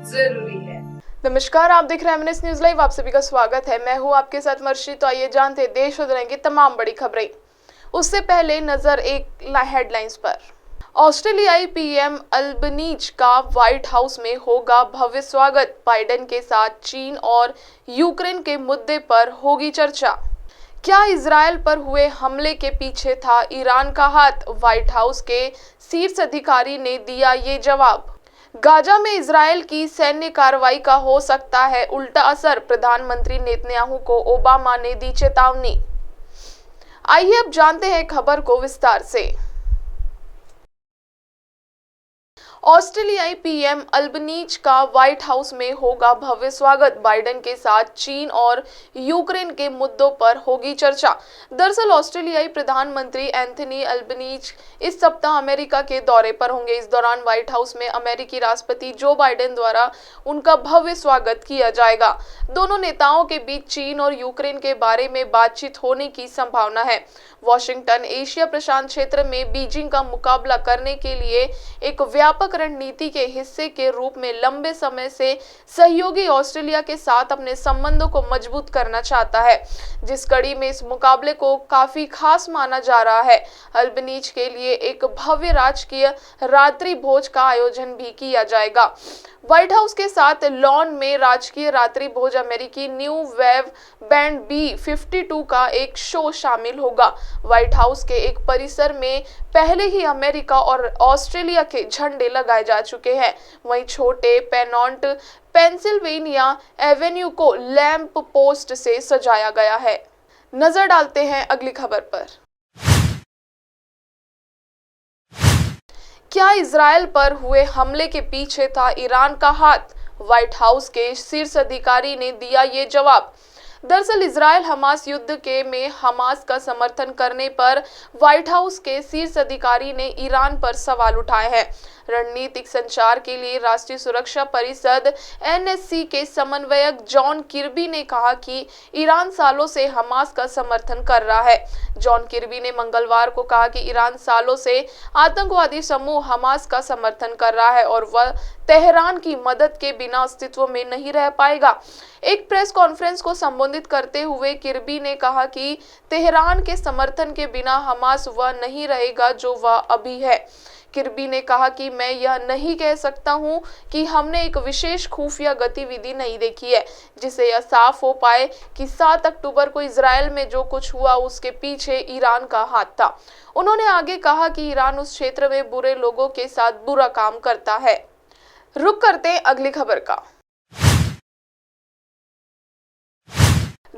जरूरी है। नमस्कार, आप देख रहे हैं एमएनएस न्यूज लाइव। आप सभी का स्वागत है। मैं हूं आपके साथ मर्शी। तो आइए जानते हैं देश और दुनिया की तमाम बड़ी खबरें। उससे पहले नजर एक हेडलाइंस पर। ऑस्ट्रेलियाई पीएम अल्बनीज का व्हाइट हाउस में होगा भव्य स्वागत। बाइडेन के साथ चीन और यूक्रेन के मुद्दे पर होगी चर्चा। क्या इजरायल पर हुए हमले के पीछे था ईरान का हाथ? व्हाइट हाउस के शीर्ष अधिकारी ने दिया ये जवाब। गाजा में इजरायल की सैन्य कार्रवाई का हो सकता है उल्टा असर। प्रधानमंत्री नेतन्याहू को ओबामा ने दी चेतावनी। आइए अब जानते हैं खबर को विस्तार से। ऑस्ट्रेलियाई पीएम अल्बनीज का व्हाइट हाउस में होगा भव्य स्वागत। बाइडेन के साथ चीन और यूक्रेन के मुद्दों पर होगी चर्चा। दरअसल ऑस्ट्रेलियाई प्रधानमंत्री एंथनी अल्बनीज इस सप्ताह अमेरिका के दौरे पर होंगे। इस दौरान व्हाइट हाउस में अमेरिकी राष्ट्रपति जो बाइडेन द्वारा उनका भव्य स्वागत किया जाएगा। दोनों नेताओं के बीच चीन और यूक्रेन के बारे में बातचीत होने की संभावना है। वॉशिंगटन एशिया प्रशांत क्षेत्र में बीजिंग का मुकाबला करने के लिए एक व्यापक रणनीति के हिस्से के रूप में लंबे समय से सहयोगी ऑस्ट्रेलिया के साथ अपने संबंधों को मजबूत करना चाहता है, जिस कड़ी में इस मुकाबले को काफी खास माना जा रहा है। अल्बनीज के लिए एक भव्य राजकीय रात्रि भोज का आयोजन भी किया जाएगा। व्हाइट हाउस के साथ लॉन में राजकीय रात्रि भोज अमेरिकी न्यू वेव बैंड B-52 का एक शो शामिल होगा। व्हाइट हाउस के एक परिसर में पहले ही अमेरिका और ऑस्ट्रेलिया के झंडे लगाए जा चुके हैं। वहीं छोटे पेनॉन्ट पेंसिल्वेनिया एवेन्यू को लैंप पोस्ट से सजाया गया है। नजर डालते हैं अगली खबर पर। क्या इजरायल पर हुए हमले के पीछे था ईरान का हाथ? व्हाइट हाउस के शीर्ष अधिकारी ने दिया ये जवाब। दरअसल इजरायल हमास युद्ध के में हमास का समर्थन करने पर व्हाइट हाउस के शीर्ष अधिकारी ने ईरान पर सवाल उठाए हैं। रणनीतिक संचार के लिए राष्ट्रीय सुरक्षा परिषद NSC के समन्वयक जॉन किर्बी ने कहा कि ईरान सालों से हमास का समर्थन कर रहा है। जॉन किर्बी ने मंगलवार को कहा कि ईरान सालों से आतंकवादी समूह हमास का समर्थन कर रहा है और वह तेहरान की मदद के बिना अस्तित्व में नहीं रह पाएगा। एक प्रेस कॉन्फ्रेंस को संबोधित करते हुए किर्बी ने कहा कि तेहरान के समर्थन के बिना हमास वह नहीं रहेगा जो वह अभी है। किर्बी ने कहा कि मैं यह नहीं कह सकता हूं कि हमने एक विशेष खुफिया गतिविधि नहीं देखी है जिससे यह साफ हो पाए कि 7 अक्टूबर को इजरायल में जो कुछ हुआ उसके पीछे ईरान का हाथ था। उन्होंने आगे कहा कि ईरान उस क्षेत्र में बुरे लोगों के साथ बुरा काम करता है। रुक करते हैं अगली खबर का।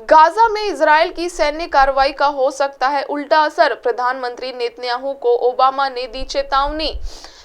गाजा में इजरायल की सैन्य कार्रवाई का हो सकता है उल्टा असर। प्रधानमंत्री नेतन्याहू को ओबामा ने दी चेतावनी।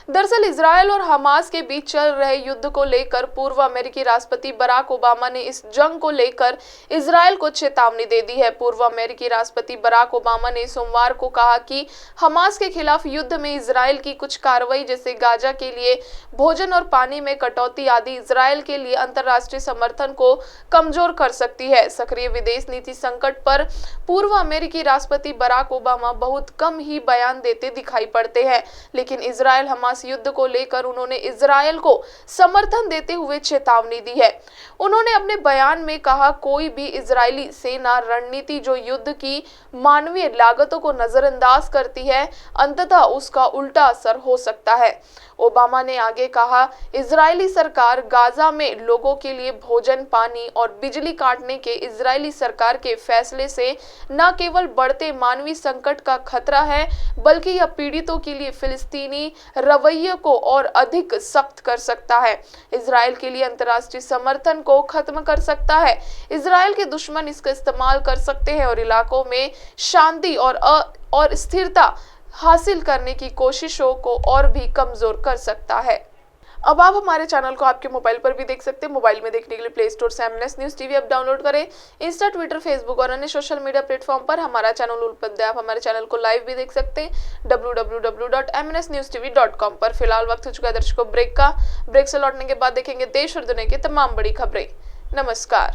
दरअसल इजरायल और हमास के बीच चल रहे युद्ध को लेकर पूर्व अमेरिकी राष्ट्रपति बराक ओबामा ने इस जंग को लेकर इजरायल को चेतावनी दे दी है। पूर्व अमेरिकी राष्ट्रपति बराक ओबामा ने सोमवार को कहा कि हमास के खिलाफ युद्ध में इजरायल की कुछ कार्रवाई जैसे गाजा के लिए भोजन और पानी में कटौती आदि इजरायल के लिए अंतर्राष्ट्रीय समर्थन को कमजोर कर सकती है। सक्रिय विदेश नीति संकट पर पूर्व अमेरिकी राष्ट्रपति बराक ओबामा बहुत कम ही बयान देते दिखाई पड़ते हैं, लेकिन इजरायल हमास युद्ध को लेकर उन्होंने इजरायल को समर्थन देते हुए चेतावनी दी है। उन्होंने अपने बयान में कहा, कोई भी इजरायली सेना रणनीति जो युद्ध की मानवीय लागतों को नजरअंदाज करती है, अंततः उसका उल्टा असर हो सकता है। ओबामा ने आगे कहा, इजरायली सरकार गाजा में लोगों के लिए भोजन, पानी और बिजली काटने के इजरायली सरकार के फैसले से न केवल बढ़ते मानवीय संकट का खतरा है, बल्कि यह पीड़ितों के लिए फिलिस्तीनी रवैये को और अधिक सख्त कर सकता है। इजरायल के लिए अंतर्राष्ट्रीय समर्थन को खत्म कर सकता है। इजरायल के दुश्मन इसका इस्तेमाल कर सकते हैं और इलाकों में शांति और स्थिरता हासिल करने की कोशिशों को और भी कमजोर कर सकता है। अब आप हमारे चैनल को आपके मोबाइल पर भी देख सकते हैं। मोबाइल में देखने के लिए प्ले स्टोर से MNS news TV app download करें। इंस्टा, ट्विटर, फेसबुक और अन्य सोशल मीडिया प्लेटफॉर्म पर हमारा चैनल उपलब्ध है। आप हमारे चैनल को लाइव भी देख सकते हैं www.mnsnewstv.com पर। फिलहाल वक्त हो चुका है दर्शकों ब्रेक का। ब्रेक से लौटने के बाद देखेंगे देश और दुनिया की तमाम बड़ी खबरें। नमस्कार।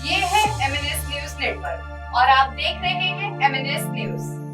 ये है MNS न्यूज नेटवर्क और आप देख रहे हैं MNS न्यूज।